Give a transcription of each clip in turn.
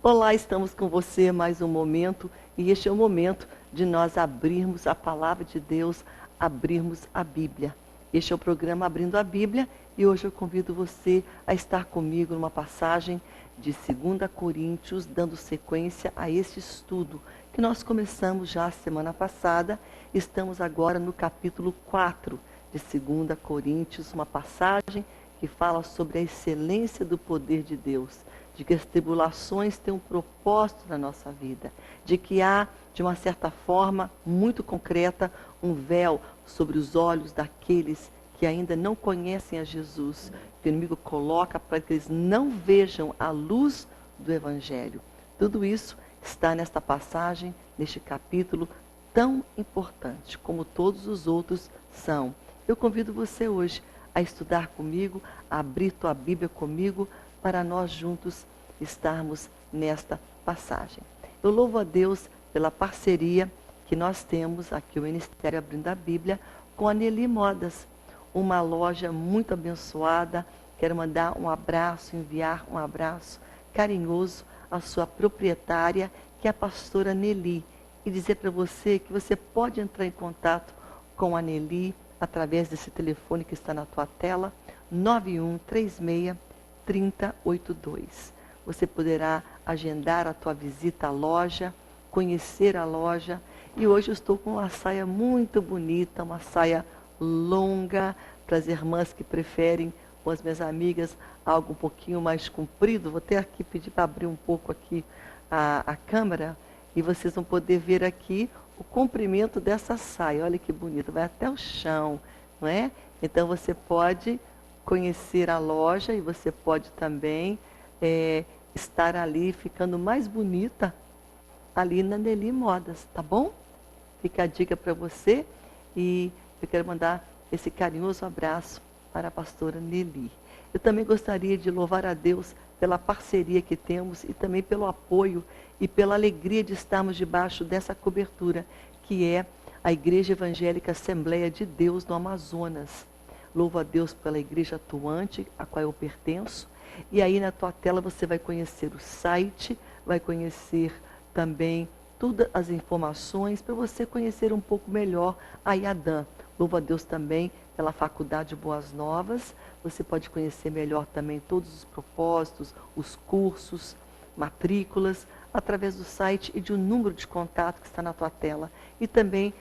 Olá, estamos com você mais um momento e este é o momento de nós abrirmos a palavra de Deus, abrirmos a Bíblia. Este é o programa Abrindo a Bíblia e hoje eu convido você a estar comigo numa passagem de 2 Coríntios, dando sequência a este estudo que nós começamos já a semana passada. Estamos agora no capítulo 4 de 2 Coríntios, uma passagem que fala sobre a excelência do poder de Deus, de que as tribulações têm um propósito na nossa vida, de que há, de uma certa forma, muito concreta, um véu sobre os olhos daqueles que ainda não conhecem a Jesus, que o inimigo coloca para que eles não vejam a luz do Evangelho. Tudo isso está nesta passagem, neste capítulo tão importante, como todos os outros são. Eu convido você hoje a estudar comigo, a abrir tua Bíblia comigo, para nós juntos estarmos nesta passagem. Eu louvo a Deus pela parceria que nós temos aqui, o Ministério Abrindo a Bíblia, com a Nelly Modas, uma loja muito abençoada. Quero mandar um abraço, enviar um abraço carinhoso à sua proprietária, que é a pastora Nelly, e dizer para você que você pode entrar em contato com a Nelly através desse telefone que está na tua tela, 9136-3082. Você poderá agendar a tua visita à loja, conhecer a loja. E hoje eu estou com uma saia muito bonita, uma saia longa, para as irmãs que preferem, ou as minhas amigas, algo um pouquinho mais comprido. Vou até aqui pedir para abrir um pouco aqui a câmera, e vocês vão poder ver aqui o comprimento dessa saia. Olha que bonito, vai até o chão, não é? Então você pode conhecer a loja e você pode também estar ali ficando mais bonita ali na Nelly Modas, tá bom? Fica a dica para você e eu quero mandar esse carinhoso abraço para a pastora Nelly. Eu também gostaria de louvar a Deus pela parceria que temos e também pelo apoio e pela alegria de estarmos debaixo dessa cobertura, que é a Igreja Evangélica Assembleia de Deus no Amazonas. Louvo a Deus pela igreja atuante, a qual eu pertenço. E aí na tua tela você vai conhecer o site, vai conhecer também todas as informações para você conhecer um pouco melhor a IADAM. Louvo a Deus também pela Faculdade Boas Novas. Você pode conhecer melhor também todos os propósitos, os cursos, matrículas, através do site e de um número de contato que está na tua tela. E também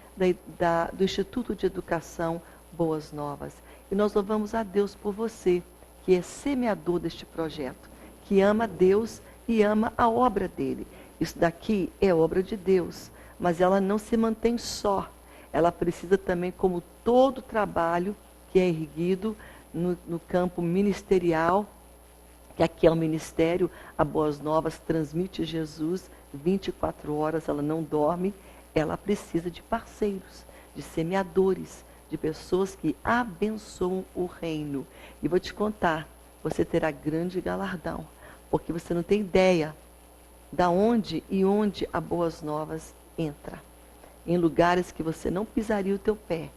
do Instituto de Educação Boas Novas. E nós louvamos a Deus por você, que é semeador deste projeto, que ama Deus e ama a obra dele. Isso daqui é obra de Deus, mas ela não se mantém só. Ela precisa também, como todo trabalho que é erguido no campo ministerial, que aqui é o ministério, a Boas Novas transmite Jesus 24 horas, ela não dorme, ela precisa de parceiros, de semeadores, de pessoas que abençoam o reino. E vou te contar, você terá grande galardão, porque você não tem ideia da onde e onde a Boas Novas entra. Em lugares que você não pisaria o teu pé,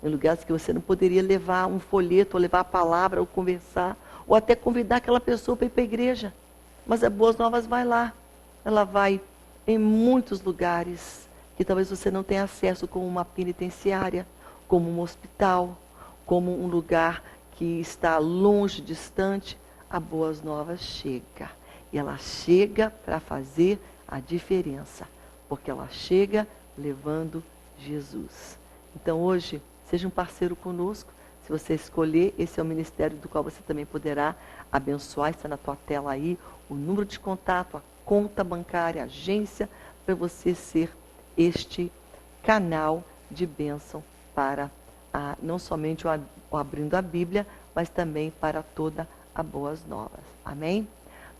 em lugares que você não poderia levar um folheto, ou levar a palavra, ou conversar, ou até convidar aquela pessoa para ir para a igreja. Mas a Boas Novas vai lá, ela vai em muitos lugares que talvez você não tenha acesso, como uma penitenciária, como um hospital, como um lugar que está longe, distante. A Boas Novas chega. E ela chega para fazer a diferença, porque ela chega levando Jesus. Então hoje, seja um parceiro conosco. Se você escolher, esse é o ministério do qual você também poderá abençoar. Está na tua tela aí o número de contato, a conta bancária, a agência, para você ser este canal de bênção para não somente o Abrindo a Bíblia, mas também para toda a Boas Novas. Amém?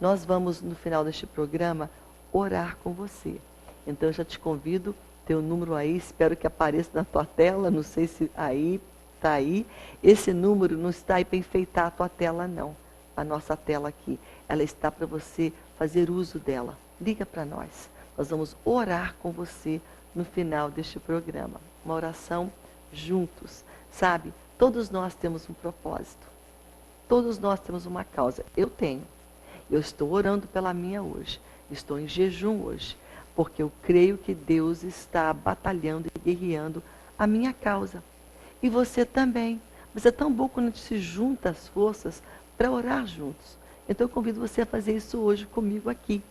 Nós vamos, no final deste programa, orar com você. Então, eu já te convido, teu número aí, espero que apareça na tua tela, não sei se aí, está aí. Esse número não está aí para enfeitar a tua tela, não. A nossa tela aqui, ela está para você fazer uso dela. Liga para nós. Nós vamos orar com você no final deste programa. Uma oração juntos. Sabe, todos nós temos um propósito. Todos nós temos uma causa. Eu tenho. Eu estou orando pela minha hoje. Estou em jejum hoje, porque eu creio que Deus está batalhando e guerreando a minha causa. E você também. Mas é tão bom quando a gente se junta as forças para orar juntos. Então eu convido você a fazer isso hoje comigo aqui.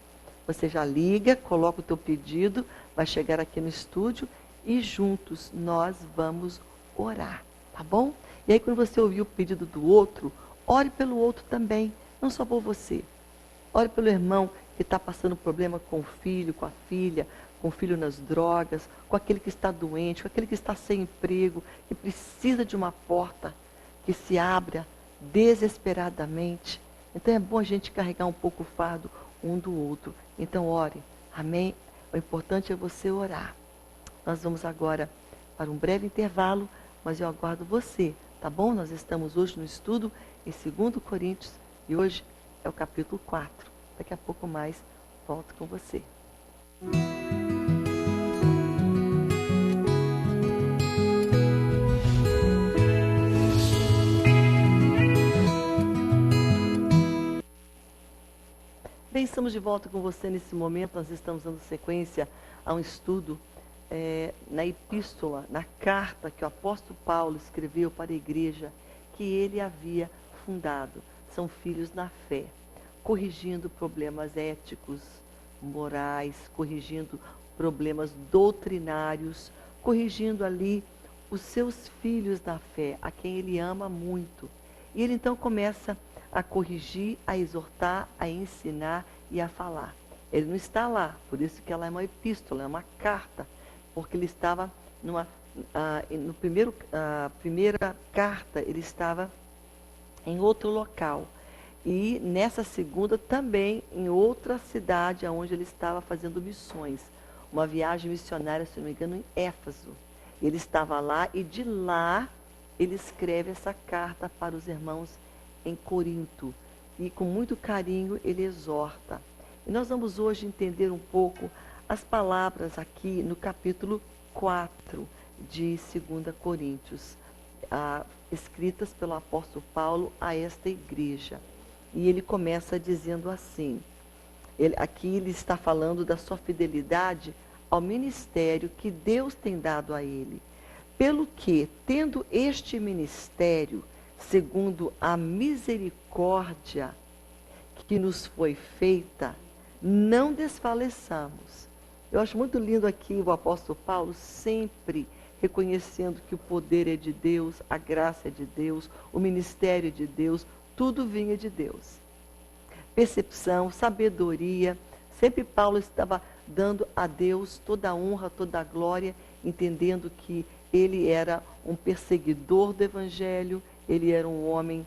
Você já liga, coloca o teu pedido, vai chegar aqui no estúdio e juntos nós vamos orar, tá bom? E aí quando você ouvir o pedido do outro, ore pelo outro também, não só por você. Ore pelo irmão que está passando problema com o filho, com a filha, com o filho nas drogas, com aquele que está doente, com aquele que está sem emprego, que precisa de uma porta que se abra desesperadamente. Então é bom a gente carregar um pouco o fardo um do outro. Então ore, amém? O importante é você orar. Nós vamos agora para um breve intervalo, mas eu aguardo você, tá bom? Nós estamos hoje no estudo em 2 Coríntios e hoje é o capítulo 4. Daqui a pouco mais volto com você. Bem, estamos de volta com você nesse momento. Nós estamos dando sequência a um estudo na epístola, na carta que o apóstolo Paulo escreveu para a igreja que ele havia fundado. São filhos na fé, corrigindo problemas éticos, morais, corrigindo problemas doutrinários, corrigindo ali os seus filhos na fé, a quem ele ama muito. E ele então começa a corrigir, a exortar, a ensinar e a falar. Ele não está lá, por isso que ela é uma epístola, é uma carta, porque ele estava primeira carta, ele estava em outro local. E nessa segunda também em outra cidade onde ele estava fazendo missões. Uma viagem missionária, se não me engano, em Éfeso. Ele estava lá e de lá ele escreve essa carta para os irmãos em Corinto. E com muito carinho ele exorta. E nós vamos hoje entender um pouco as palavras aqui no capítulo 4 de 2 Coríntios, escritas pelo apóstolo Paulo a esta igreja. E ele começa dizendo assim, aqui ele está falando da sua fidelidade ao ministério que Deus tem dado a ele. Pelo que, tendo este ministério, segundo a misericórdia que nos foi feita, não desfaleçamos. Eu acho muito lindo aqui o apóstolo Paulo sempre reconhecendo que o poder é de Deus, a graça é de Deus, o ministério é de Deus, tudo vinha de Deus. Percepção, sabedoria, sempre Paulo estava dando a Deus toda a honra, toda a glória, entendendo que ele era um perseguidor do evangelho, ele era um homem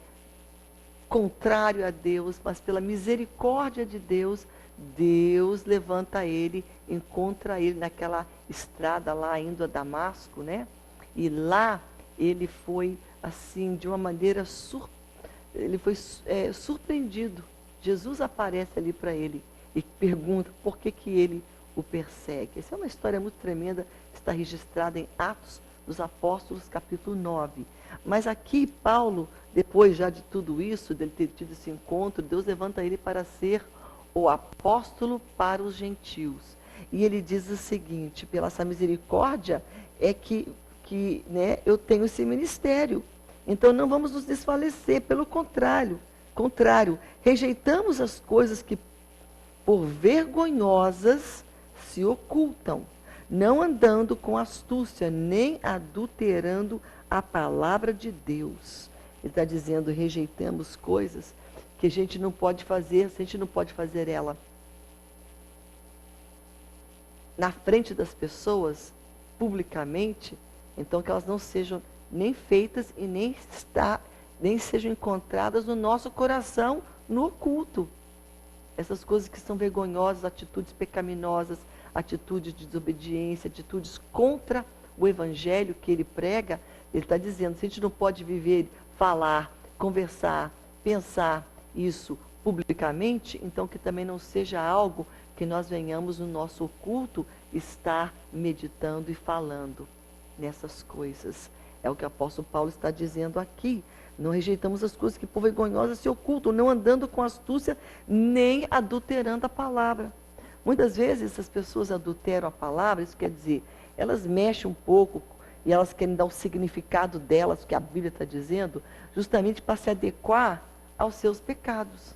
contrário a Deus, mas pela misericórdia de Deus, Deus levanta ele, encontra ele naquela estrada lá indo a Damasco, né? E lá ele foi assim, de uma maneira surpreendido. Jesus aparece ali para ele e pergunta por que ele o persegue. Essa é uma história muito tremenda, está registrada em Atos dos Apóstolos, capítulo 9. Mas aqui Paulo, depois já de tudo isso, dele ter tido esse encontro, Deus levanta ele para ser o apóstolo para os gentios. E ele diz o seguinte, pela essa misericórdia é que eu tenho esse ministério. Então não vamos nos desfalecer, pelo contrário, rejeitamos as coisas que por vergonhosas se ocultam, não andando com astúcia, nem adulterando a palavra de Deus. Ele está dizendo, rejeitamos coisas que a gente não pode fazer, se a gente não pode fazer ela na frente das pessoas, publicamente, então que elas não sejam nem feitas e nem sejam encontradas no nosso coração, no oculto. Essas coisas que são vergonhosas, atitudes pecaminosas, atitudes de desobediência, atitudes contra o evangelho que ele prega, ele está dizendo, se a gente não pode viver, falar, conversar, pensar isso publicamente, então que também não seja algo que nós venhamos no nosso oculto estar meditando e falando nessas coisas. É o que o apóstolo Paulo está dizendo aqui. Não rejeitamos as coisas que por vergonhosas se ocultam, não andando com astúcia, nem adulterando a palavra. Muitas vezes essas pessoas adulteram a palavra, isso quer dizer, elas mexem um pouco e elas querem dar o significado delas, o que a Bíblia está dizendo, justamente para se adequar aos seus pecados.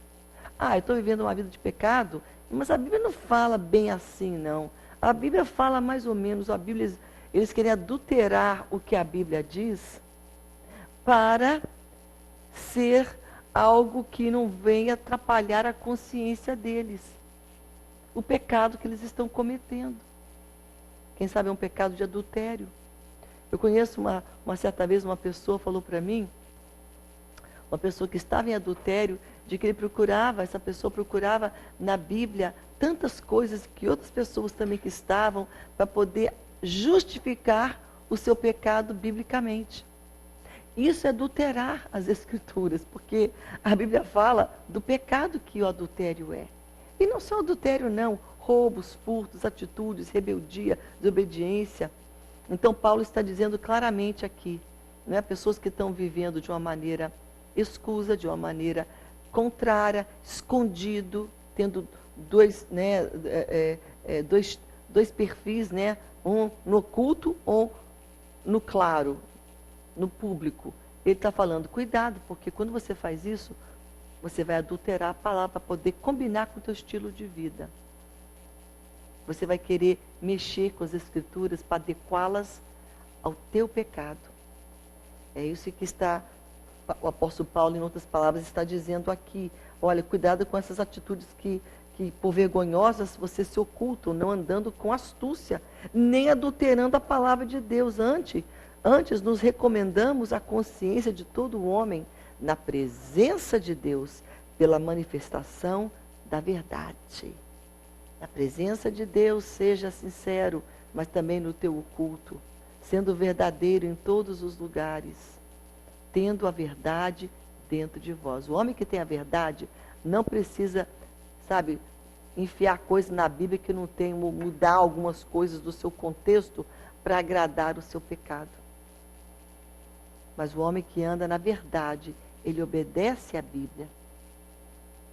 Ah, eu estou vivendo uma vida de pecado, mas a Bíblia não fala bem assim, não. A Bíblia fala mais ou menos, a Bíblia, eles querem adulterar o que a Bíblia diz para ser algo que não venha atrapalhar a consciência deles. O pecado que eles estão cometendo. Quem sabe é um pecado de adultério. Eu conheço uma certa vez uma pessoa falou para mim, uma pessoa que estava em adultério, de que essa pessoa procurava na Bíblia tantas coisas que outras pessoas também que estavam, para poder justificar o seu pecado biblicamente. Isso é adulterar as Escrituras, porque a Bíblia fala do pecado que o adultério é. E não só adultério, não. Roubos, furtos, atitudes, rebeldia, desobediência. Então, Paulo está dizendo claramente aqui, né, pessoas que estão vivendo de uma maneira escusa, de uma maneira contrária, escondido, tendo dois perfis, né, um no oculto ou no claro, no público. Ele está falando, cuidado, porque quando você faz isso, você vai adulterar a palavra para poder combinar com o teu estilo de vida. Você vai querer mexer com as Escrituras para adequá-las ao teu pecado. É isso que o apóstolo Paulo, em outras palavras, está dizendo aqui. Olha, cuidado com essas atitudes que por vergonhosas, você se ocultam, não andando com astúcia, nem adulterando a palavra de Deus. Antes nos recomendamos a consciência de todo homem na presença de Deus, pela manifestação da verdade. Na presença de Deus, seja sincero, mas também no teu oculto, sendo verdadeiro em todos os lugares, tendo a verdade dentro de vós. O homem que tem a verdade não precisa, enfiar coisas na Bíblia que não tem, mudar algumas coisas do seu contexto para agradar o seu pecado. Mas o homem que anda na verdade, ele obedece à Bíblia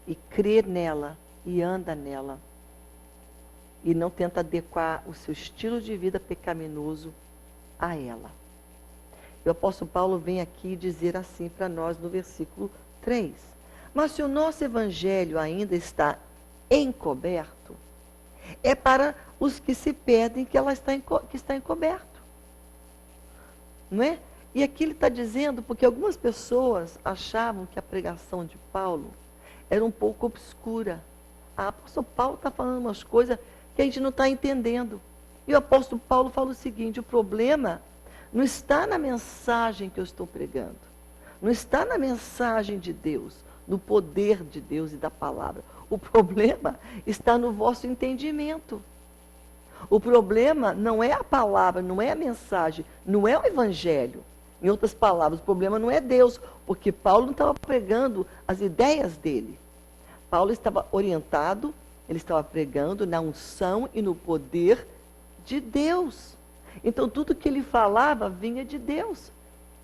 e crê nela e anda nela. E não tenta adequar o seu estilo de vida pecaminoso a ela. E o apóstolo Paulo vem aqui dizer assim para nós no versículo 3. Mas se o nosso evangelho ainda está encoberto, é para os que se perdem que está encoberto. Não é? E aqui ele está dizendo, porque algumas pessoas achavam que a pregação de Paulo era um pouco obscura. O apóstolo Paulo está falando umas coisas que a gente não está entendendo. E o apóstolo Paulo fala o seguinte, o problema não está na mensagem que eu estou pregando, não está na mensagem de Deus, no poder de Deus e da palavra. O problema está no vosso entendimento. O problema não é a palavra, não é a mensagem, não é o evangelho. Em outras palavras, o problema não é Deus, porque Paulo não estava pregando as ideias dele. Paulo estava orientado, ele estava pregando na unção e no poder de Deus. Então, tudo que ele falava vinha de Deus.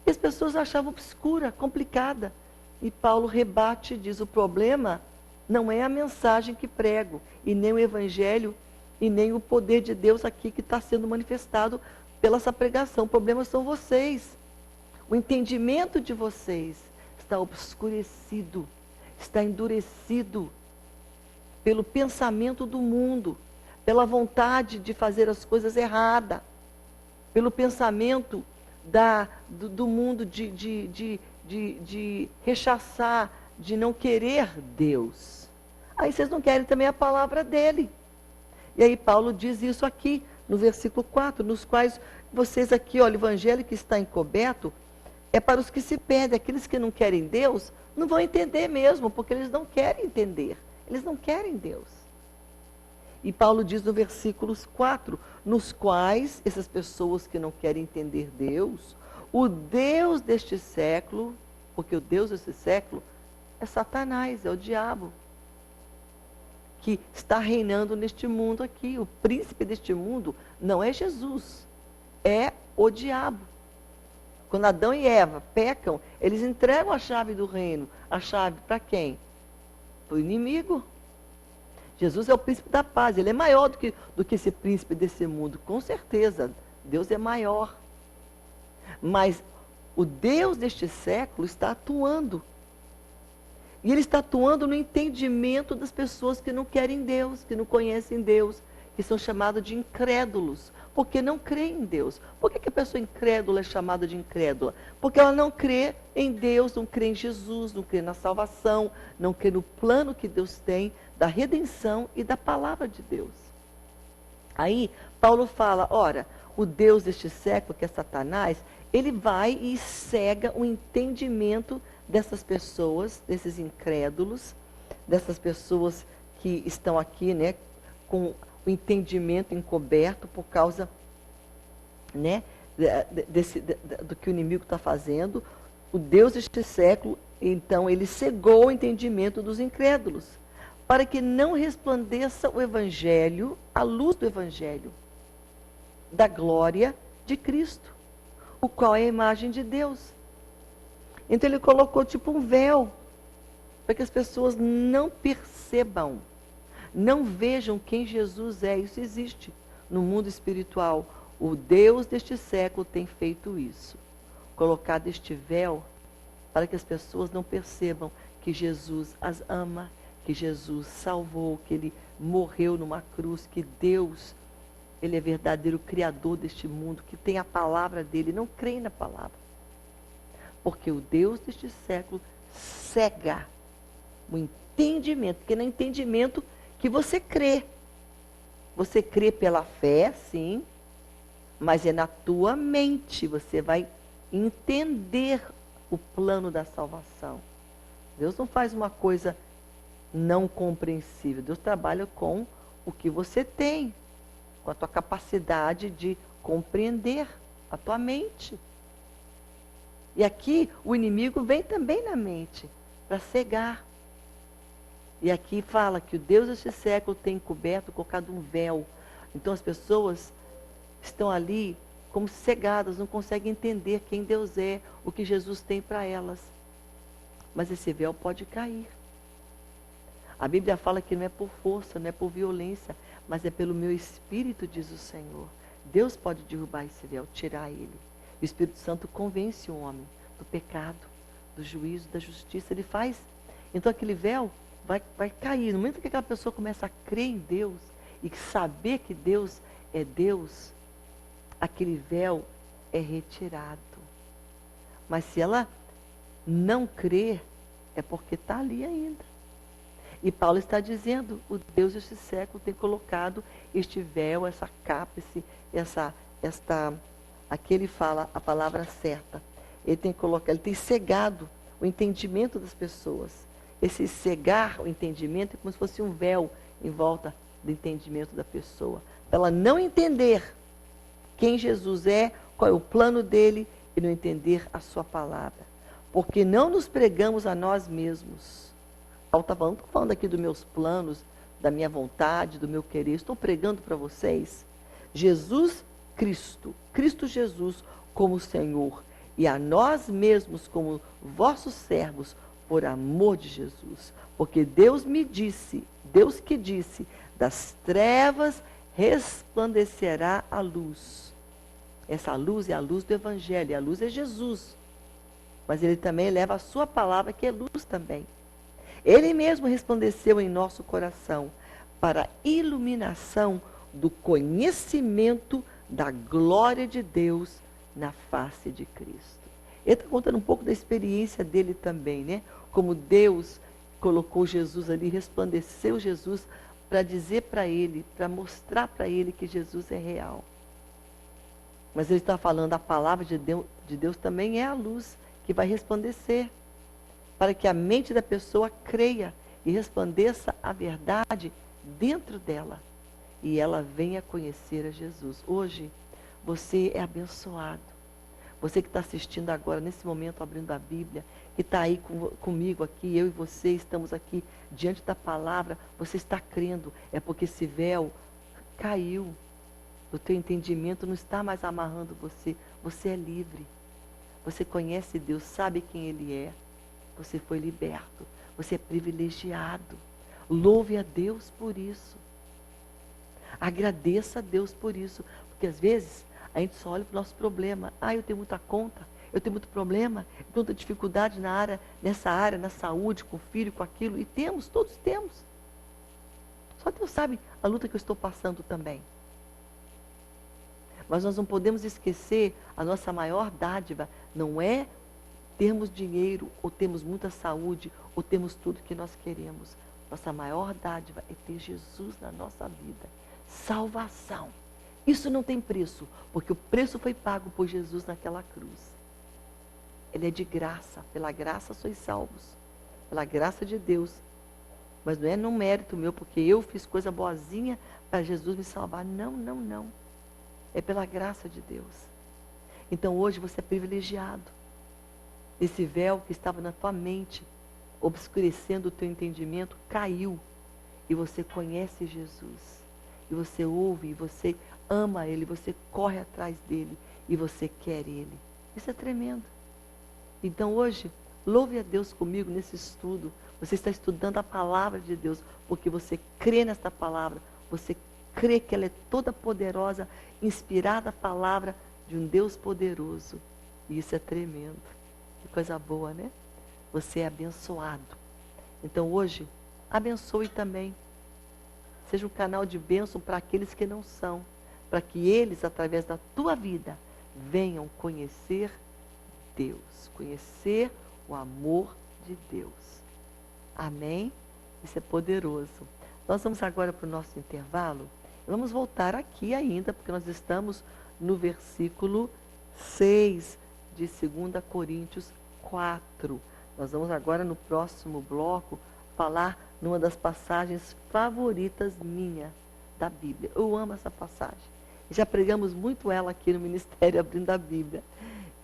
E as pessoas achavam obscura, complicada. E Paulo rebate e diz, o problema não é a mensagem que prego, e nem o evangelho, e nem o poder de Deus aqui que está sendo manifestado pela essa pregação. O problema são vocês. O entendimento de vocês está obscurecido, está endurecido pelo pensamento do mundo, pela vontade de fazer as coisas erradas, pelo pensamento do mundo de rechaçar, de não querer Deus. Aí vocês não querem também a palavra dele. E aí Paulo diz isso aqui, no versículo 4, nos quais vocês aqui, olha, o evangelho que está encoberto é para os que se perdem. Aqueles que não querem Deus não vão entender mesmo, porque eles não querem entender. Eles não querem Deus. E Paulo diz no versículo 4, nos quais essas pessoas que não querem entender Deus, o Deus deste século, porque o Deus desse século é Satanás, é o diabo, que está reinando neste mundo aqui. O príncipe deste mundo não é Jesus, é o diabo. Quando Adão e Eva pecam, eles entregam a chave do reino. A chave para quem? Para o inimigo. Jesus é o príncipe da paz, ele é maior do que esse príncipe desse mundo, com certeza. Deus é maior. Mas o Deus deste século está atuando. E ele está atuando no entendimento das pessoas que não querem Deus, que não conhecem Deus, que são chamados de incrédulos, porque não creem em Deus. Por que a pessoa incrédula é chamada de incrédula? Porque ela não crê em Deus, não crê em Jesus, não crê na salvação, não crê no plano que Deus tem da redenção e da palavra de Deus. Aí, Paulo fala, ora, o Deus deste século, que é Satanás, ele vai e cega o entendimento dessas pessoas, desses incrédulos, dessas pessoas que estão aqui, né, com o entendimento encoberto por causa, né, do que o inimigo está fazendo. O Deus deste século, então, ele cegou o entendimento dos incrédulos, para que não resplandeça o Evangelho, a luz do Evangelho, da glória de Cristo, o qual é a imagem de Deus. Então ele colocou tipo um véu, para que as pessoas não percebam, não vejam quem Jesus é. Isso existe no mundo espiritual. O Deus deste século tem feito isso. Colocado este véu para que as pessoas não percebam que Jesus as ama, que Jesus salvou, que ele morreu numa cruz, que Deus, ele é verdadeiro criador deste mundo, que tem a palavra dele. Não creem na palavra. Porque o Deus deste século cega o entendimento, porque no entendimento que você crê. Você crê pela fé, sim, mas é na tua mente. Você vai entender o plano da salvação. Deus não faz uma coisa não compreensível. Deus trabalha com o que você tem, com a tua capacidade de compreender, a tua mente. E aqui o inimigo vem também na mente, para cegar. E aqui fala que o Deus deste século tem encoberto, colocado um véu. Então as pessoas estão ali como cegadas, não conseguem entender quem Deus é, o que Jesus tem para elas. Mas esse véu pode cair. A Bíblia fala que não é por força, não é por violência, mas é pelo meu espírito, diz o Senhor. Deus pode derrubar esse véu, tirar ele. O Espírito Santo convence o homem do pecado, do juízo, da justiça. Ele faz. Então aquele véu vai cair. No momento que aquela pessoa começa a crer em Deus e saber que Deus é Deus, aquele véu é retirado. Mas se ela não crer, é porque está ali ainda. E Paulo está dizendo, o Deus deste século tem colocado este véu, essa capa, aqui ele fala a palavra certa. Ele tem cegado o entendimento das pessoas. Esse cegar o entendimento é como se fosse um véu em volta do entendimento da pessoa. Para ela não entender quem Jesus é, qual é o plano dele, e não entender a sua palavra. Porque não nos pregamos a nós mesmos. Paulo está falando, estou falando aqui dos meus planos, da minha vontade, do meu querer. Estou pregando para vocês Jesus Cristo, Cristo Jesus como Senhor, e a nós mesmos como vossos servos, por amor de Jesus. Porque Deus me disse, Deus que disse, das trevas resplandecerá a luz. Essa luz é a luz do Evangelho, a luz é Jesus. Mas ele também leva a sua palavra, que é luz também. Ele mesmo resplandeceu em nosso coração para a iluminação do conhecimento da glória de Deus na face de Cristo. Ele está contando um pouco da experiência dele também, né? Como Deus colocou Jesus ali, resplandeceu Jesus para dizer para ele, para mostrar para ele que Jesus é real. Mas ele está falando, a palavra de Deus também é a luz que vai resplandecer, para que a mente da pessoa creia e resplandeça a verdade dentro dela. E ela venha conhecer a Jesus. Hoje, você é abençoado. Você que está assistindo agora, nesse momento, abrindo a Bíblia, que está aí comigo aqui, eu e você estamos aqui diante da palavra, você está crendo. É porque esse véu caiu. O teu entendimento não está mais amarrando você. Você é livre. Você conhece Deus, sabe quem Ele é. Você foi liberto. Você é privilegiado. Louve a Deus por isso. Agradeça a Deus por isso. Porque às vezes a gente só olha para o nosso problema. Ah, eu tenho muita conta, eu tenho muito problema, eu tenho muita dificuldade nessa área, na saúde, com o filho, com aquilo. E temos, todos temos. Só Deus sabe a luta que eu estou passando também. Mas nós não podemos esquecer, a nossa maior dádiva não é termos dinheiro, ou termos muita saúde, ou termos tudo que nós queremos. Nossa maior dádiva é ter Jesus na nossa vida. Salvação. Isso não tem preço, porque o preço foi pago por Jesus naquela cruz. Ele é de graça, pela graça sois salvos. Pela graça de Deus. Mas não é no mérito meu, porque eu fiz coisa boazinha para Jesus me salvar. Não, não, não. É pela graça de Deus. Então hoje você é privilegiado. Esse véu que estava na tua mente, obscurecendo o teu entendimento, caiu. E você conhece Jesus. E você ouve, e você ama Ele, você corre atrás dEle, e você quer Ele. Isso é tremendo. Então hoje, louve a Deus comigo nesse estudo. Você está estudando a palavra de Deus, porque você crê nesta palavra, você crê que ela é toda poderosa, inspirada a palavra de um Deus poderoso. E isso é tremendo. Que coisa boa, né? Você é abençoado. Então hoje, abençoe também. Seja um canal de bênção para aqueles que não são. Para que eles, através da tua vida, venham conhecer Deus. Conhecer o amor de Deus. Amém? Isso é poderoso. Nós vamos agora para o nosso intervalo. Vamos voltar aqui ainda, porque nós estamos no versículo 6 de 2 Coríntios 4. Nós vamos agora, no próximo bloco, falar numa das passagens favoritas minha da Bíblia. Eu amo essa passagem. Já pregamos muito ela aqui no Ministério Abrindo a Bíblia,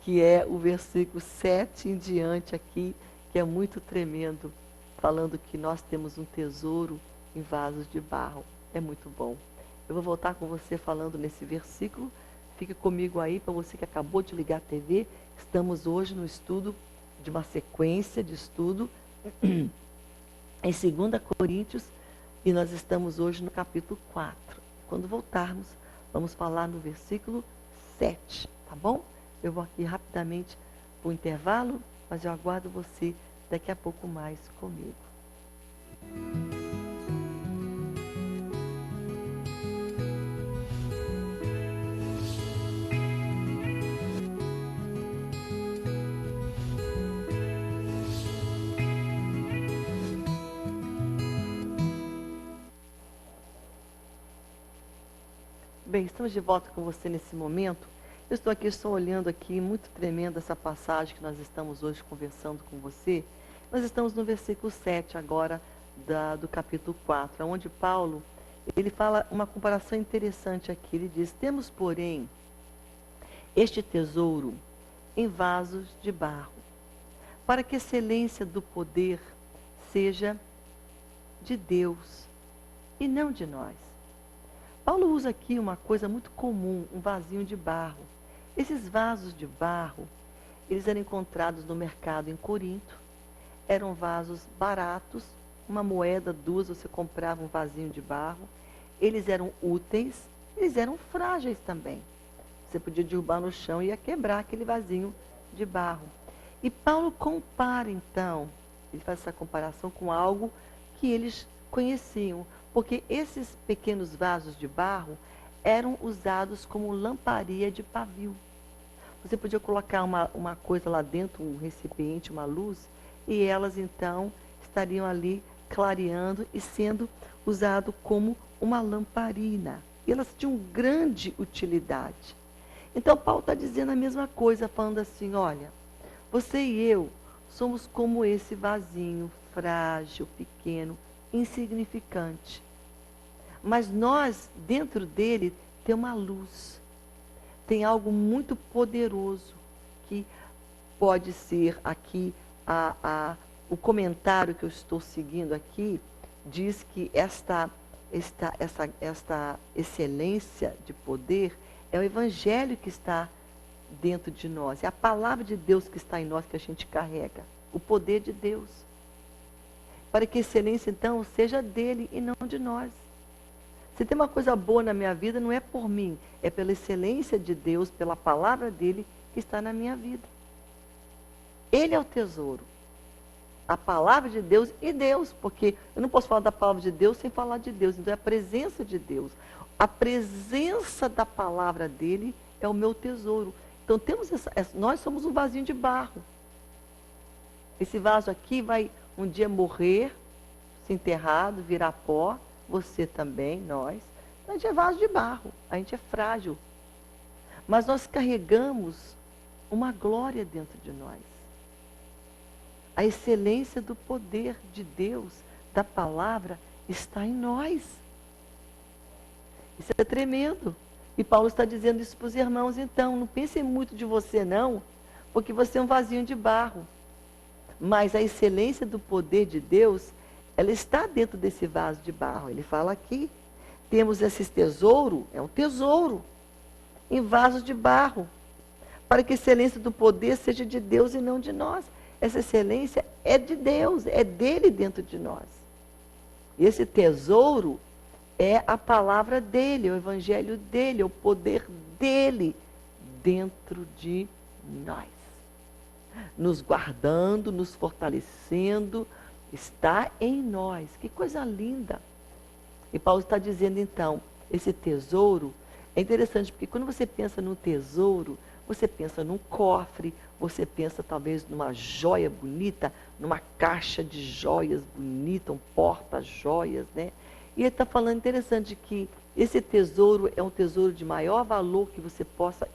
que é o versículo 7 em diante aqui, que é muito tremendo, falando que nós temos um tesouro em vasos de barro. É muito bom. Eu vou voltar com você falando nesse versículo. Fique comigo aí, para você que acabou de ligar a TV. Estamos hoje no estudo de uma sequência de estudo em 2 Coríntios, e nós estamos hoje no capítulo 4. Quando voltarmos, vamos falar no versículo 7, tá bom? Eu vou aqui rapidamente para o intervalo, mas eu aguardo você daqui a pouco mais comigo. Bem, estamos de volta com você nesse momento. Eu estou aqui só olhando aqui, muito tremenda essa passagem que nós estamos hoje conversando com você. Nós estamos no versículo 7 agora do capítulo 4, onde Paulo, ele fala uma comparação interessante aqui. Ele diz: temos, porém, este tesouro em vasos de barro, para que a excelência do poder seja de Deus e não de nós. Paulo usa aqui uma coisa muito comum, um vasinho de barro. Esses vasos de barro, eles eram encontrados no mercado em Corinto. Eram vasos baratos, uma moeda, duas, você comprava um vasinho de barro. Eles eram úteis, eles eram frágeis também. Você podia derrubar no chão e ia quebrar aquele vasinho de barro. E Paulo compara, então, ele faz essa comparação com algo que eles conheciam. Porque esses pequenos vasos de barro eram usados como lamparina de pavio. Você podia colocar uma coisa lá dentro, um recipiente, uma luz, e elas então estariam ali clareando e sendo usado como uma lamparina. E elas tinham grande utilidade. Então Paulo está dizendo a mesma coisa, falando assim: olha, você e eu somos como esse vasinho frágil, pequeno, insignificante. Mas nós, dentro dele, tem uma luz. Tem algo muito poderoso, que pode ser aqui, o comentário que eu estou seguindo aqui, diz que esta excelência de poder é o evangelho que está dentro de nós. É a palavra de Deus que está em nós, que a gente carrega. O poder de Deus. para que a excelência, então, seja dele e não de nós. Se tem uma coisa boa na minha vida, não é por mim, é pela excelência de Deus, pela palavra dele que está na minha vida. Ele é o tesouro. A palavra de Deus e Deus, porque eu não posso falar da palavra de Deus sem falar de Deus. Então é a presença de Deus. A presença da palavra dele é o meu tesouro. Então nós somos um vasinho de barro. Esse vaso aqui vai um dia morrer, se enterrado, virar pó. Você também, nós. A gente é vaso de barro, a gente é frágil. Mas nós carregamos uma glória dentro de nós. A excelência do poder de Deus, da palavra, está em nós. Isso é tremendo. E Paulo está dizendo isso para os irmãos, então, não pensem muito de você não, porque você é um vasinho de barro. Mas a excelência do poder de Deus, ela está dentro desse vaso de barro. Ele fala aqui, temos esse tesouro, é um tesouro, em vasos de barro, para que a excelência do poder seja de Deus e não de nós. Essa excelência é de Deus, é dele dentro de nós. E esse tesouro é a palavra dele, o evangelho dele, o poder dele dentro de nós. Nos guardando, nos fortalecendo, está em nós. Que coisa linda. E Paulo está dizendo então, esse tesouro, é interessante porque quando você pensa no tesouro, você pensa num cofre, você pensa talvez numa joia bonita, numa caixa de joias bonita, um porta-joias, né? E ele está falando interessante que esse tesouro é um tesouro de maior valor que você possa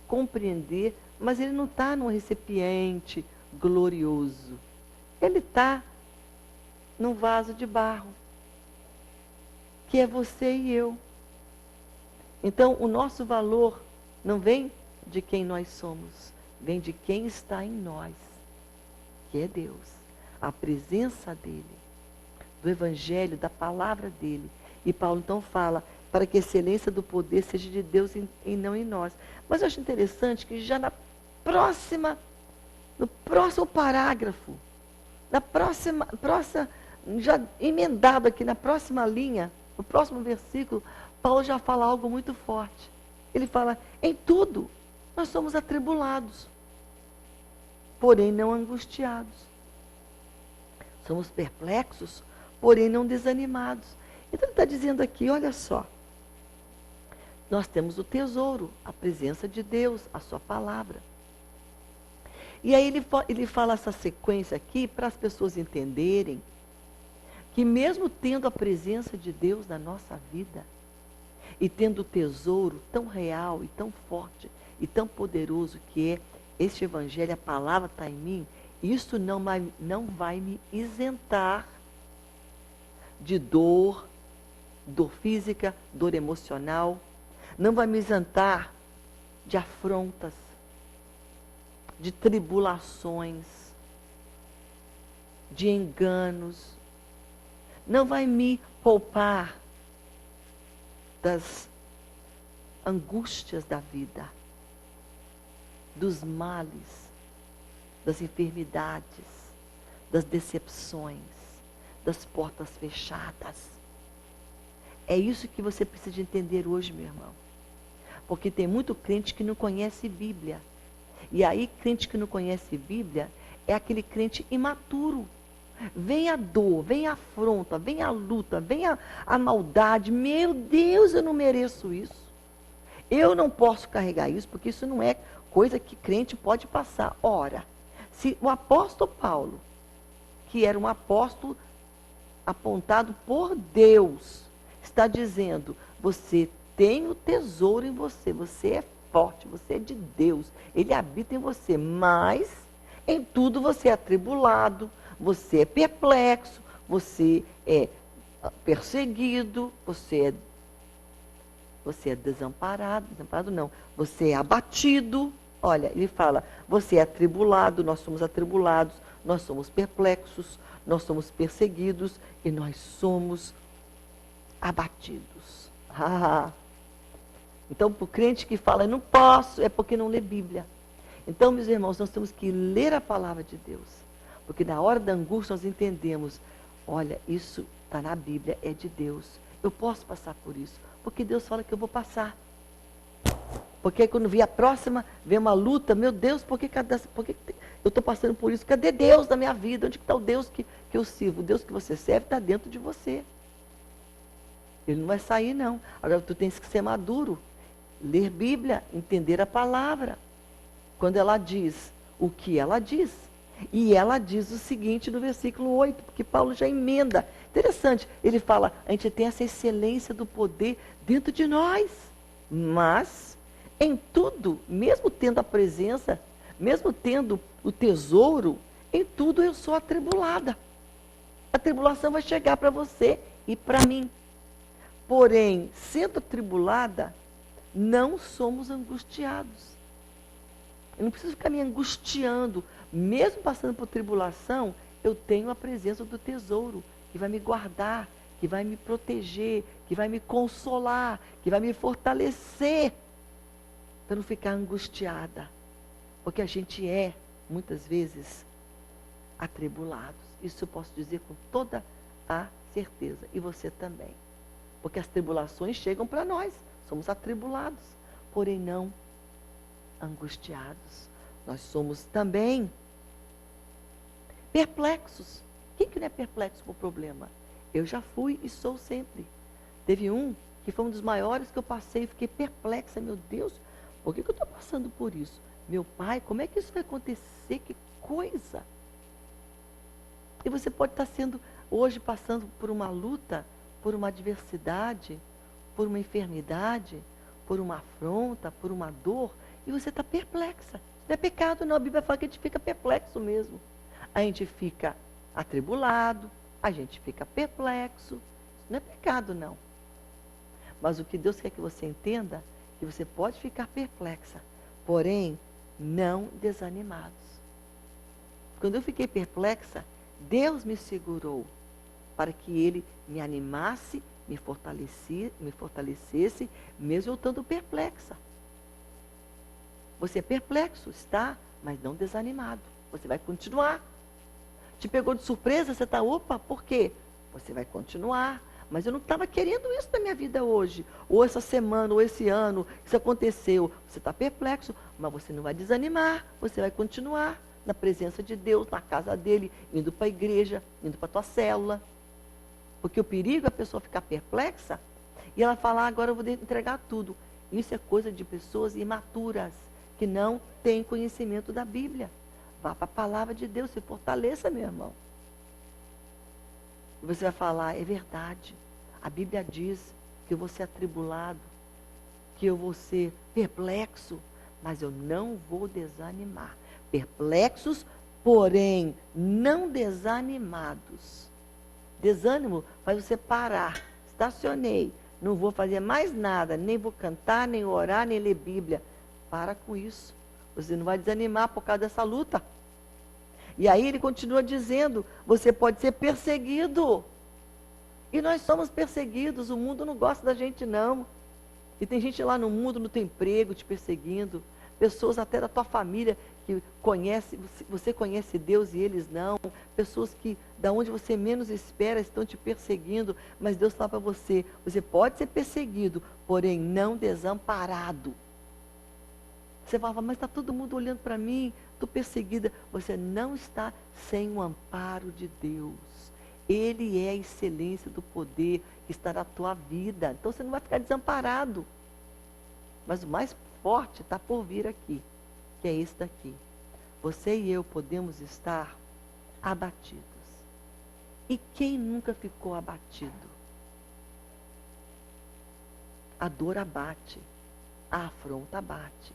compreender, mas ele não está num recipiente glorioso. Ele está num vaso de barro, que é você e eu. Então, o nosso valor não vem de quem nós somos, vem de quem está em nós, que é Deus. A presença dele, do evangelho, da palavra dele. E Paulo então fala, para que a excelência do poder seja de Deus e não em nós. Mas eu acho interessante que já no próximo parágrafo, já emendado aqui na próxima linha, no próximo versículo, Paulo já fala algo muito forte. Ele fala, em tudo nós somos atribulados, porém não angustiados. Somos perplexos, porém não desanimados. Então ele está dizendo aqui, olha só, nós temos o tesouro, a presença de Deus, a sua palavra. E aí ele fala essa sequência aqui para as pessoas entenderem que mesmo tendo a presença de Deus na nossa vida, e tendo o tesouro tão real e tão forte e tão poderoso que é este evangelho, a palavra está em mim, isso não vai me isentar de dor física, dor emocional, não vai me isentar de afrontas, de tribulações, de enganos, não vai me poupar das angústias da vida, dos males, das enfermidades, das decepções, das portas fechadas. É isso que você precisa entender hoje, meu irmão. Porque tem muito crente que não conhece Bíblia. E aí, crente que não conhece Bíblia é aquele crente imaturo. Vem a dor, vem a afronta, vem a luta, vem a maldade. Meu Deus, eu não mereço isso. Eu não posso carregar isso, porque isso não é coisa que crente pode passar. Ora, se o apóstolo Paulo, que era um apóstolo apontado por Deus, está dizendo, você tem o tesouro em você, você é forte, você é de Deus, ele habita em você, mas em tudo você é atribulado, você é perplexo, você é perseguido, você é desamparado não, você é abatido. Olha, ele fala, você é atribulado, nós somos atribulados, nós somos perplexos, nós somos perseguidos e nós somos abatidos. Então, para o crente que fala, eu não posso, é porque não lê Bíblia. Então, meus irmãos, nós temos que ler a palavra de Deus. Porque na hora da angústia nós entendemos olha, isso está na Bíblia, é de Deus. Eu posso passar por isso, porque Deus fala que eu vou passar. Porque quando vier a próxima, vem uma luta, meu Deus, por que eu estou passando por isso? Cadê Deus na minha vida? Onde está o Deus que eu sirvo? O Deus que você serve está dentro de você. Ele não vai sair, não. Agora, tu tens que ser maduro, ler Bíblia, entender a palavra. Quando ela diz o que ela diz. E ela diz o seguinte no versículo 8, porque Paulo já emenda. Interessante, ele fala, a gente tem essa excelência do poder dentro de nós. Mas, em tudo, mesmo tendo a presença, mesmo tendo o tesouro, em tudo eu sou atribulada. A tribulação vai chegar para você e para mim. Porém, sendo atribulada, não somos angustiados. Eu não preciso ficar me angustiando. Mesmo passando por tribulação, eu tenho a presença do tesouro, que vai me guardar, que vai me proteger, que vai me consolar, que vai me fortalecer, para não ficar angustiada. Porque a gente é, muitas vezes, atribulados. Isso eu posso dizer com toda a certeza. E você também. Porque as tribulações chegam para nós. Somos atribulados, porém não angustiados. Nós somos também perplexos. Quem que não é perplexo com o problema? Eu já fui e sou sempre. Teve um que foi um dos maiores que eu passei e fiquei perplexa. Meu Deus, por que eu estou passando por isso? Meu pai, como é que isso vai acontecer? Que coisa! E você pode estar sendo, hoje, passando por uma luta, por uma adversidade, por uma enfermidade, por uma afronta, por uma dor, e você está perplexa. Isso não é pecado, não. A Bíblia fala que a gente fica perplexo mesmo. A gente fica atribulado, a gente fica perplexo. Isso não é pecado, não. Mas o que Deus quer que você entenda, que você pode ficar perplexa, porém, não desanimados. Quando eu fiquei perplexa, Deus me segurou para que Ele me animasse, me fortalecesse, mesmo eu estando perplexa. Você é perplexo, está, mas não desanimado. Você vai continuar. Te pegou de surpresa, você está, opa, por quê? Você vai continuar. Mas eu não estava querendo isso na minha vida hoje, ou essa semana, ou esse ano, isso aconteceu. Você está perplexo, mas você não vai desanimar, você vai continuar na presença de Deus, na casa dele, indo para a igreja, indo para a tua célula. Porque o perigo é a pessoa ficar perplexa e ela falar, agora eu vou entregar tudo. Isso é coisa de pessoas imaturas, que não têm conhecimento da Bíblia. Vá para a palavra de Deus, se fortaleça, meu irmão. E você vai falar, é verdade. A Bíblia diz que eu vou ser atribulado, que eu vou ser perplexo, mas eu não vou desanimar. Perplexos, porém não desanimados. Desânimo faz você parar. Estacionei, não vou fazer mais nada, nem vou cantar, nem orar, nem ler Bíblia. Para com isso. Você não vai desanimar por causa dessa luta. E aí ele continua dizendo, você pode ser perseguido. E nós somos perseguidos, o mundo não gosta da gente não. E tem gente lá no mundo, no teu emprego, te perseguindo. Pessoas até da tua família que conhece, você conhece Deus e eles não. Pessoas que, da onde você menos espera, estão te perseguindo. Mas Deus fala para você, você pode ser perseguido, porém não desamparado. Você fala, mas está todo mundo olhando para mim, estou perseguida. Você não está sem o amparo de Deus. Ele é a excelência do poder que está na tua vida. Então você não vai ficar desamparado. Mas o mais forte está por vir aqui, que é esse daqui. Você e eu podemos estar abatidos. E quem nunca ficou abatido? A dor abate, a afronta abate.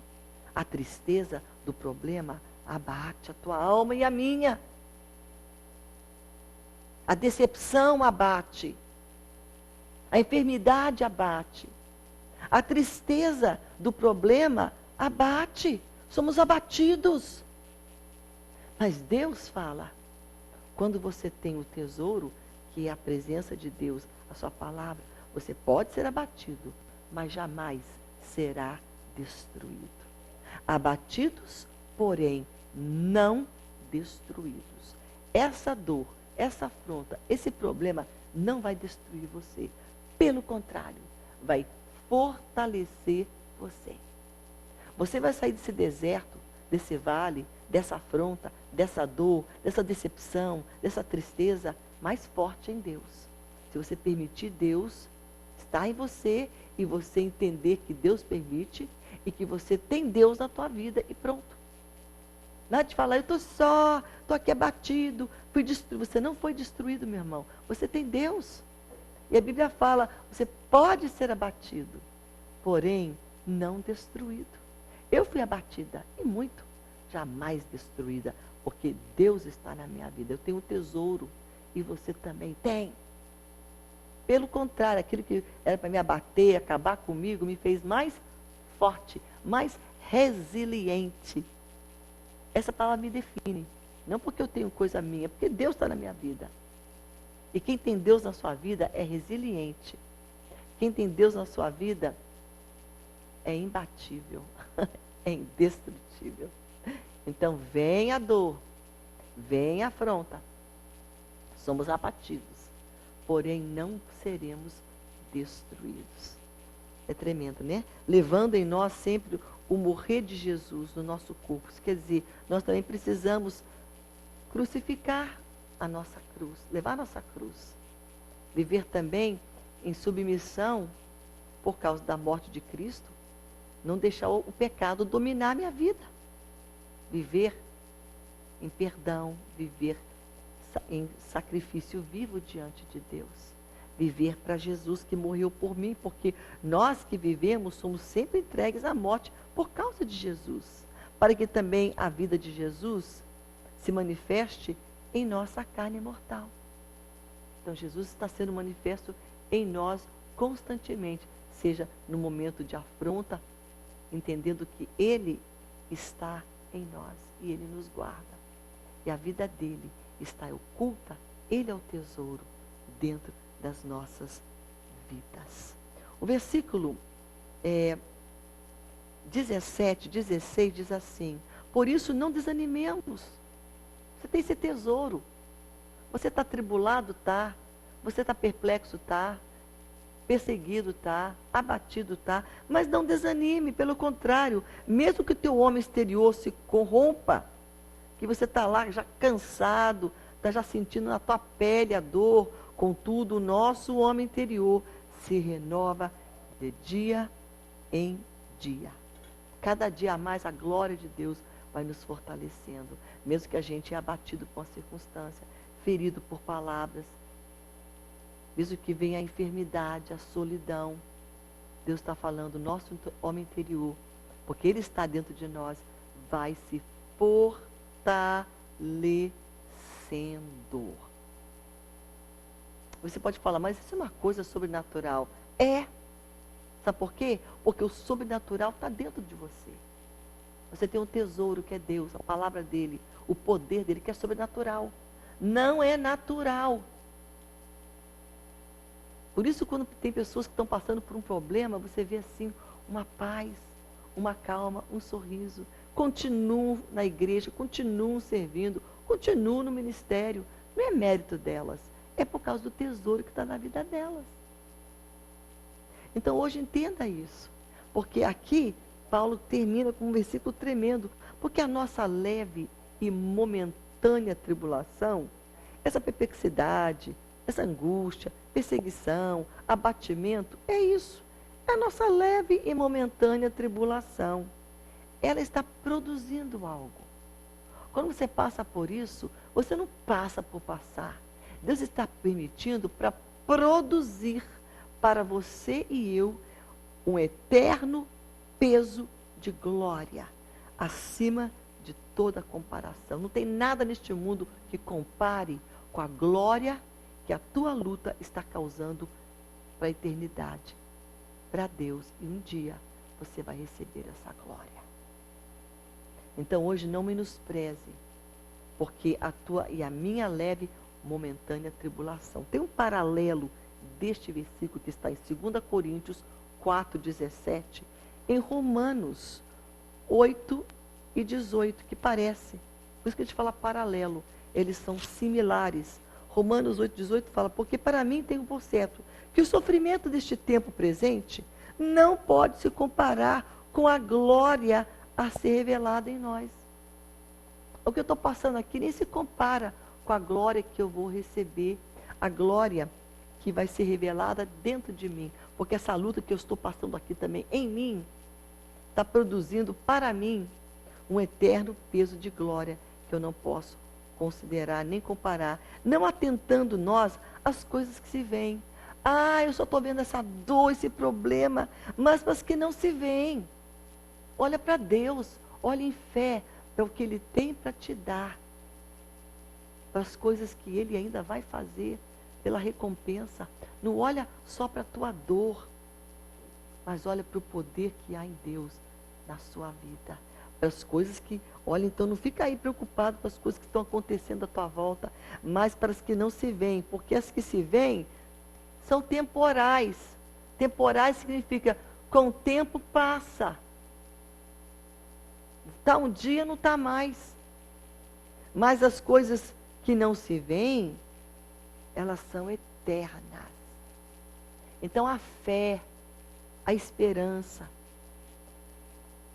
A tristeza do problema abate a tua alma e a minha. A decepção abate. A enfermidade abate. A tristeza do problema abate. Somos abatidos. Mas Deus fala, quando você tem o tesouro, que é a presença de Deus, a sua palavra, você pode ser abatido, mas jamais será destruído. Abatidos, porém não destruídos. Essa dor essa afronta, esse problema não vai destruir você. Pelo contrário, vai fortalecer você. Você vai sair desse deserto, desse vale, dessa afronta, dessa dor, dessa decepção, dessa tristeza, mais forte em Deus. Se você permitir Deus estar em você e você entender que Deus permite e que você tem Deus na tua vida e pronto. Nada de falar, eu estou só, estou aqui abatido, fui destruído. Você não foi destruído, meu irmão. Você tem Deus. E a Bíblia fala, você pode ser abatido, porém não destruído. Eu fui abatida, e muito, jamais destruída, porque Deus está na minha vida. Eu tenho um tesouro, e você também tem. Pelo contrário, aquilo que era para me abater, acabar comigo, me fez mais forte, mais resiliente. Essa palavra me define. Não porque eu tenho coisa minha, porque Deus está na minha vida. E quem tem Deus na sua vida é resiliente. Quem tem Deus na sua vida é imbatível, é indestrutível. Então vem a dor, vem a afronta. Somos abatidos, porém não seremos destruídos. É tremendo, né? Levando em nós sempre o morrer de Jesus no nosso corpo. Isso quer dizer, nós também precisamos crucificar a nossa cruz, levar a nossa cruz. Viver também em submissão por causa da morte de Cristo. Não deixar o pecado dominar a minha vida. Viver em perdão, viver em sacrifício vivo diante de Deus. Viver para Jesus que morreu por mim, porque nós que vivemos somos sempre entregues à morte por causa de Jesus. Para que também a vida de Jesus se manifeste em nossa carne mortal. Então Jesus está sendo manifesto em nós constantemente, seja no momento de afronta, entendendo que Ele está em nós e Ele nos guarda. E a vida dele está oculta, Ele é o tesouro dentro das nossas vidas. O versículo 17, 16 diz assim: por isso não desanimemos. Você tem esse tesouro. Você está atribulado? Tá. Você está perplexo? Tá. Perseguido? Tá. Abatido? Tá. Mas não desanime, pelo contrário. Mesmo que o teu homem exterior se corrompa, que você está lá já cansado, está já sentindo na tua pele a dor, contudo o nosso homem interior se renova de dia em dia. Cada dia a mais a glória de Deus vai nos fortalecendo, mesmo que a gente é abatido por uma circunstância, ferido por palavras, mesmo que venha a enfermidade, a solidão, Deus está falando, nosso homem interior, porque Ele está dentro de nós, vai se fortalecendo. Você pode falar, mas isso é uma coisa sobrenatural. É. Sabe por quê? Porque o sobrenatural está dentro de você. Você tem um tesouro que é Deus, a palavra dele, o poder dele que é sobrenatural. Não é natural. Por isso, quando tem pessoas que estão passando por um problema, você vê assim uma paz, uma calma, um sorriso. Continuam na igreja, continuam servindo, continuam no ministério. Não é mérito delas, é por causa do tesouro que está na vida delas. Então hoje entenda isso, porque aqui Paulo termina com um versículo tremendo, porque a nossa leve e momentânea tribulação, essa perplexidade, essa angústia, perseguição, abatimento, é isso, é a nossa leve e momentânea tribulação. Ela está produzindo algo. Quando você passa por isso, você não passa por passar. Deus está permitindo para produzir para você e eu um eterno peso de glória, acima de toda comparação. Não tem nada neste mundo que compare com a glória que a tua luta está causando para a eternidade, para Deus. E um dia você vai receber essa glória. Então hoje não menospreze, porque a tua e a minha leve momentânea tribulação. Tem um paralelo deste versículo que está em 2 Coríntios 4:17, em Romanos 8:18, que parece. Por isso que a gente fala paralelo. Eles são similares. Romanos 8,18 fala, porque para mim tenho por certo que o sofrimento deste tempo presente não pode se comparar com a glória a ser revelada em nós. O que eu estou passando aqui nem se compara com a glória que eu vou receber, a glória que vai ser revelada dentro de mim. Porque essa luta que eu estou passando aqui também em mim, está produzindo para mim um eterno peso de glória que eu não posso considerar nem comparar, não atentando nós às coisas que se veem. Eu só estou vendo essa dor, esse problema, mas para as que não se veem. Olha para Deus, olha em fé para o que Ele tem para te dar, para as coisas que Ele ainda vai fazer, pela recompensa. Não olha só para a tua dor, mas olha para o poder que há em Deus na sua vida. Para as coisas que, olha, então não fica aí preocupado com as coisas que estão acontecendo à tua volta, mas para as que não se veem, porque as que se veem são temporais. Temporais significa, com o tempo passa. Está um dia, não está mais. Mas as coisas que não se veem, elas são eternas. Então a fé, a esperança,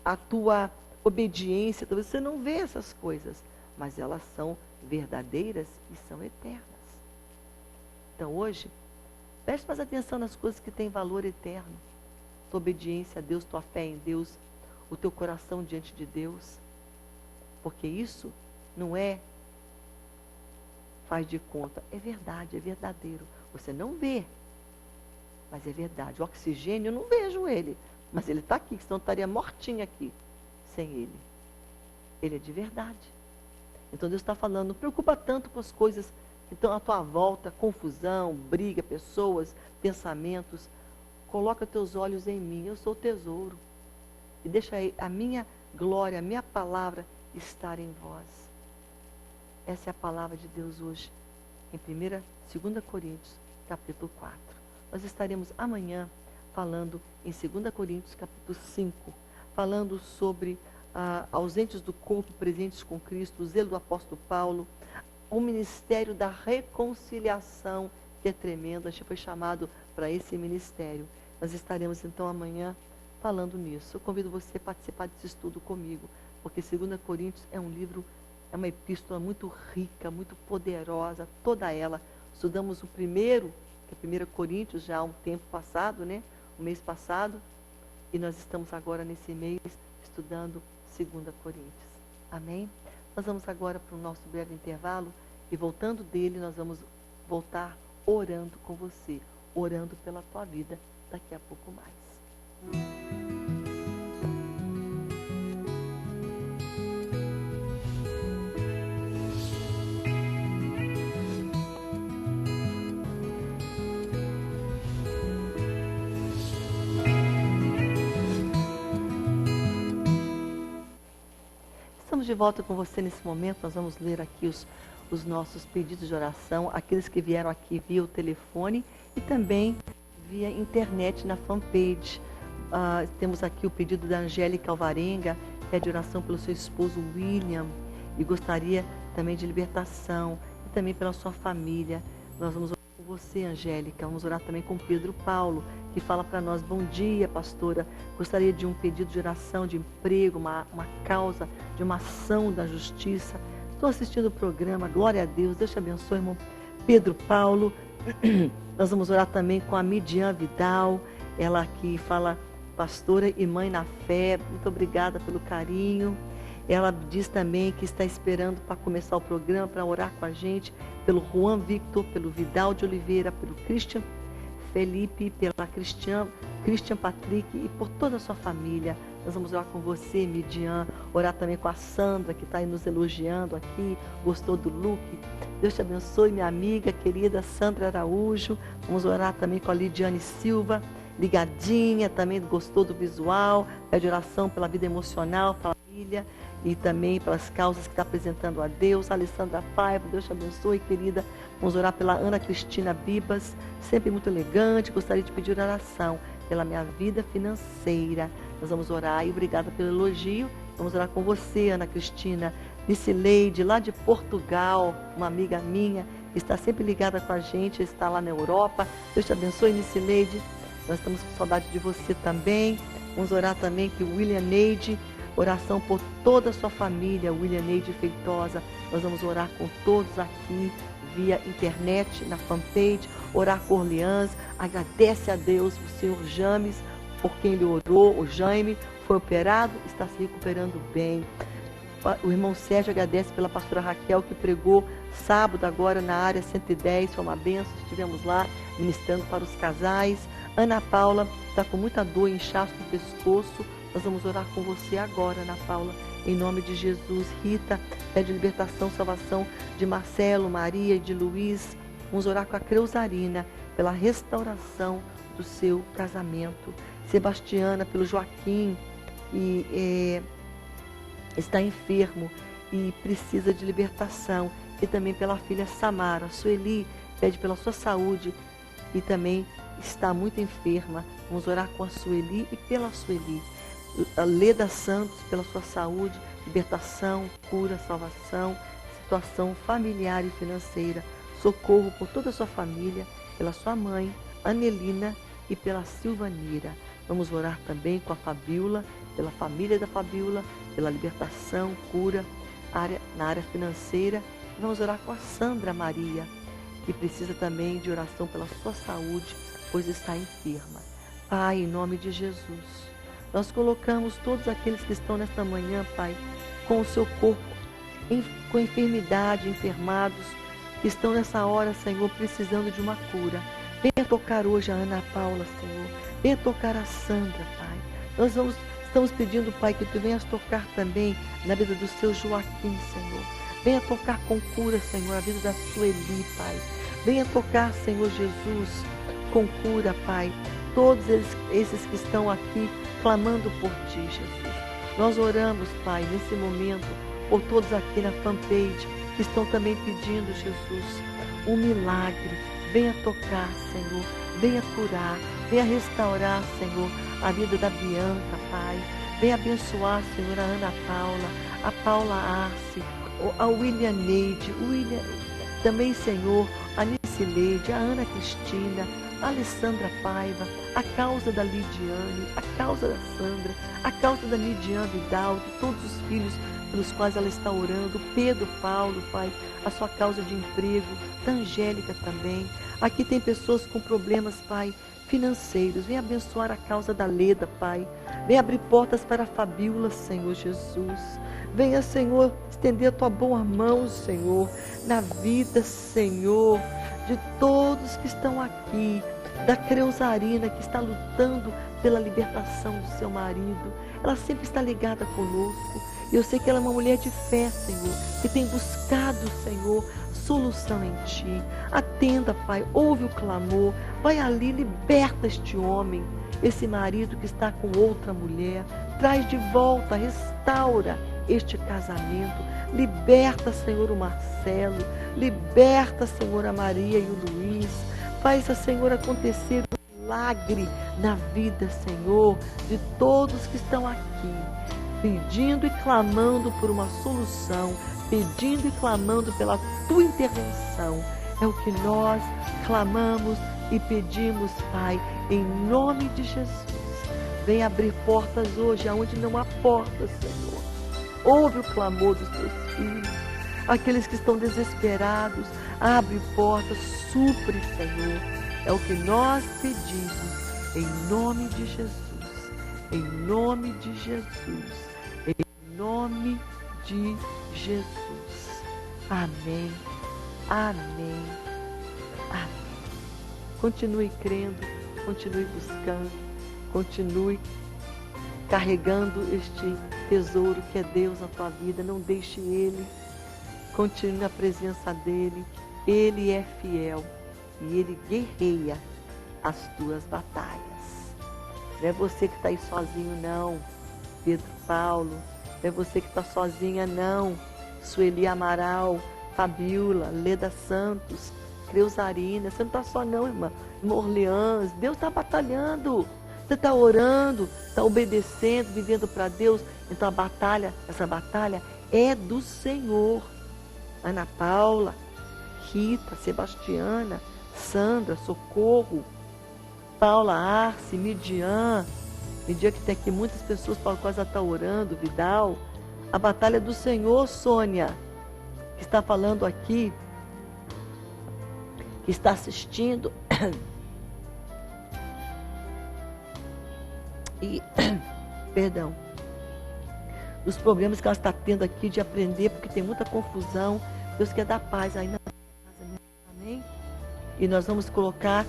a tua obediência, talvez você não vê essas coisas, mas elas são verdadeiras e são eternas. Então hoje, preste mais atenção nas coisas que têm valor eterno. Tua obediência a Deus, tua fé em Deus, o teu coração diante de Deus. Porque isso não é faz de conta, é verdade, é verdadeiro. Você não vê, mas é verdade. O oxigênio, eu não vejo ele, mas ele está aqui, senão eu estaria mortinha aqui, sem ele. Ele é de verdade. Então Deus está falando, não preocupa tanto com as coisas que estão à tua volta, confusão, briga, pessoas, pensamentos. Coloca teus olhos em mim, eu sou o tesouro. E deixa aí a minha glória, a minha palavra estar em vós. Essa é a palavra de Deus hoje, em 2 Coríntios, capítulo 4. Nós estaremos amanhã falando em 2 Coríntios, capítulo 5, falando sobre ausentes do corpo, presentes com Cristo, o zelo do apóstolo Paulo, o ministério da reconciliação, que é tremendo. A gente foi chamado para esse ministério. Nós estaremos então amanhã falando nisso. Eu convido você a participar desse estudo comigo, porque 2 Coríntios é um livro, é uma epístola muito rica, muito poderosa, toda ela. Estudamos o primeiro, que é 1 Coríntios, já há um tempo passado, né? O mês passado, e nós estamos agora nesse mês estudando 2 Coríntios. Amém? Nós vamos agora para o nosso breve intervalo, e voltando dele, nós vamos voltar orando com você, orando pela tua vida daqui a pouco mais. Estamos de volta com você nesse momento. Nós vamos ler aqui os nossos pedidos de oração, aqueles que vieram aqui via o telefone e também via internet na fanpage. Temos aqui o pedido da Angélica Alvarenga, pede oração pelo seu esposo William e gostaria também de libertação e também pela sua família. Nós vamos orar com você, Angélica. Vamos orar também com Pedro Paulo, que fala para nós: bom dia, pastora, gostaria de um pedido de oração, de emprego, uma causa, de uma ação da justiça. Estou assistindo o programa, glória a Deus, Deus te abençoe, irmão Pedro Paulo. Nós vamos orar também com a Midian Vidal, ela que fala: pastora e mãe na fé, muito obrigada pelo carinho. Ela diz também que está esperando para começar o programa, para orar com a gente, pelo Juan Victor, pelo Vidal de Oliveira, pelo Christian Felipe, pela Christian Patrick e por toda a sua família. Nós vamos orar com você, Midian, orar também com a Sandra, que está aí nos elogiando aqui, gostou do look. Deus te abençoe, minha amiga querida Sandra Araújo. Vamos orar também com a Lidiane Silva, ligadinha, também gostou do visual, pede oração pela vida emocional, família e também pelas causas que está apresentando a Deus. Alessandra Paiva, Deus te abençoe, querida. Vamos orar pela Ana Cristina Bibas, sempre muito elegante. Gostaria de pedir oração pela minha vida financeira. Nós vamos orar e obrigada pelo elogio. Vamos orar com você, Ana Cristina. Nicileide, lá de Portugal, uma amiga minha, está sempre ligada com a gente, está lá na Europa. Deus te abençoe, Nicileide. Nós estamos com saudade de você também. Vamos orar também que o William Neide, oração por toda a sua família, William Neide Feitosa. Nós vamos orar com todos aqui via internet, na fanpage, orar por Orleans. Agradece a Deus o Senhor James, por quem ele orou. O Jaime foi operado, está se recuperando bem. O irmão Sérgio agradece pela pastora Raquel, que pregou sábado agora na área 110, foi uma bênção, estivemos lá ministrando para os casais. Ana Paula está com muita dor e inchaço no pescoço. Nós vamos orar com você agora, Ana Paula, em nome de Jesus. Rita pede libertação, salvação de Marcelo, Maria e de Luiz. Vamos orar com a Creusarina pela restauração do seu casamento. Sebastiana pelo Joaquim, e está enfermo e precisa de libertação. E também pela filha Samara. Sueli pede pela sua saúde e também está muito enferma. Vamos orar com a Sueli e pela Sueli. A Leda Santos pela sua saúde, libertação, cura, salvação, situação familiar e financeira. Socorro por toda a sua família, pela sua mãe, Anelina, e pela Silvanira. Vamos orar também com a Fabiola, pela família da Fabiola, pela libertação, cura na área financeira. E vamos orar com a Sandra Maria, que precisa também de oração pela sua saúde, pois está enferma. Pai, em nome de Jesus, nós colocamos todos aqueles que estão nesta manhã, Pai, com o seu corpo, com enfermidade, enfermados, que estão nessa hora, Senhor, precisando de uma cura. Venha tocar hoje a Ana Paula, Senhor. Venha tocar a Sandra, Pai. Nós estamos pedindo, Pai, que Tu venhas tocar também na vida do seu Joaquim, Senhor. Venha tocar com cura, Senhor, a vida da Sueli, Pai. Venha tocar, Senhor Jesus, com cura, Pai, todos esses que estão aqui clamando por Ti, Jesus. Nós oramos, Pai, nesse momento, por todos aqui na fanpage, que estão também pedindo, Jesus, um milagre. Venha tocar, Senhor, venha curar, venha restaurar, Senhor, a vida da Bianca, Pai. Venha abençoar, Senhor, a Ana Paula, a Paula Arce, a William Neide, também, Senhor, a Nicileide, a Ana Cristina, a Alessandra Paiva, a causa da Lidiane, a causa da Sandra, a causa da Lidiane Vidal, de todos os filhos pelos quais ela está orando, Pedro Paulo, Pai, a sua causa de emprego, da Angélica também. Aqui tem pessoas com problemas, Pai, financeiros. Venha abençoar a causa da Leda, Pai. Venha abrir portas para a Fabiola, Senhor Jesus. Venha, Senhor, estender a Tua boa mão, Senhor, na vida, Senhor, de todos que estão aqui, da Creusarina, que está lutando pela libertação do seu marido. Ela sempre está ligada conosco. E eu sei que ela é uma mulher de fé, Senhor, que tem buscado, Senhor, solução em Ti. Atenda, Pai, ouve o clamor. Vai ali, liberta este homem, esse marido que está com outra mulher. Traz de volta, restaura este casamento. Liberta, Senhor, o Marcelo. Liberta, Senhor, a Maria e o Luiz. Faz, Senhor, acontecer um milagre na vida, Senhor, de todos que estão aqui, pedindo e clamando por uma solução, pedindo e clamando pela Tua intervenção. É o que nós clamamos e pedimos, Pai, em nome de Jesus. Vem abrir portas hoje aonde não há portas, Senhor. Ouve o clamor dos Teus filhos. Aqueles que estão desesperados, abre portas, supre, Senhor. É o que nós pedimos, em nome de Jesus. Em nome de Jesus. Em nome de Jesus. Amém. Amém. Amém. Continue crendo, continue buscando, continue carregando este tesouro que é Deus na tua vida. Não deixe Ele. Continue na presença dEle. Ele é fiel e Ele guerreia as tuas batalhas. Não é você que está aí sozinho, não, Pedro Paulo. Não é você que está sozinha, não, Sueli Amaral, Fabiola, Leda Santos, Creusarina. Você não está só, não, irmã. Irmã Orleans, Deus está batalhando. Você está orando, está obedecendo, vivendo para Deus. Então a batalha, essa batalha é do Senhor. Ana Paula, Rita, Sebastiana, Sandra, Socorro, Paula Arce, Midian que tem aqui muitas pessoas para as quais ela está orando, Vidal. A batalha do Senhor, Sônia, que está falando aqui, que está assistindo. E, perdão, dos problemas que ela está tendo aqui de aprender, porque tem muita confusão. Deus quer dar paz aí na casa, amém? E nós vamos colocar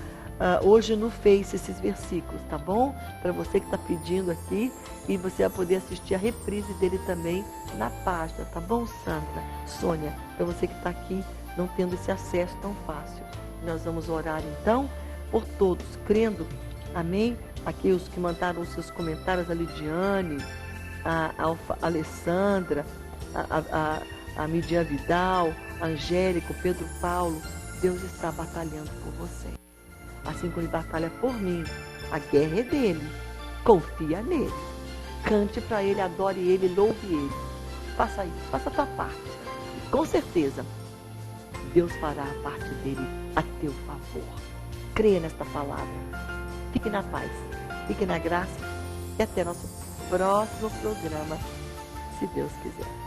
hoje no Face esses versículos, tá bom? Para você que está pedindo aqui, e você vai poder assistir a reprise dele também na página, tá bom, Sandra? Sônia, para você que está aqui não tendo esse acesso tão fácil. Nós vamos orar então por todos, crendo, amém? Aqui os que mandaram os seus comentários, a Lidiane, a Alessandra, a Midian Vidal, a Angélica, o Pedro Paulo. Deus está batalhando por você. Assim como ele batalha por mim, a guerra é dele. Confia nele. Cante para ele, adore ele, louve ele. Faça isso, faça a tua parte. E com certeza, Deus fará a parte dele a teu favor. Creia nesta palavra. Fique na paz, fique na graça e até nosso próximo programa, se Deus quiser.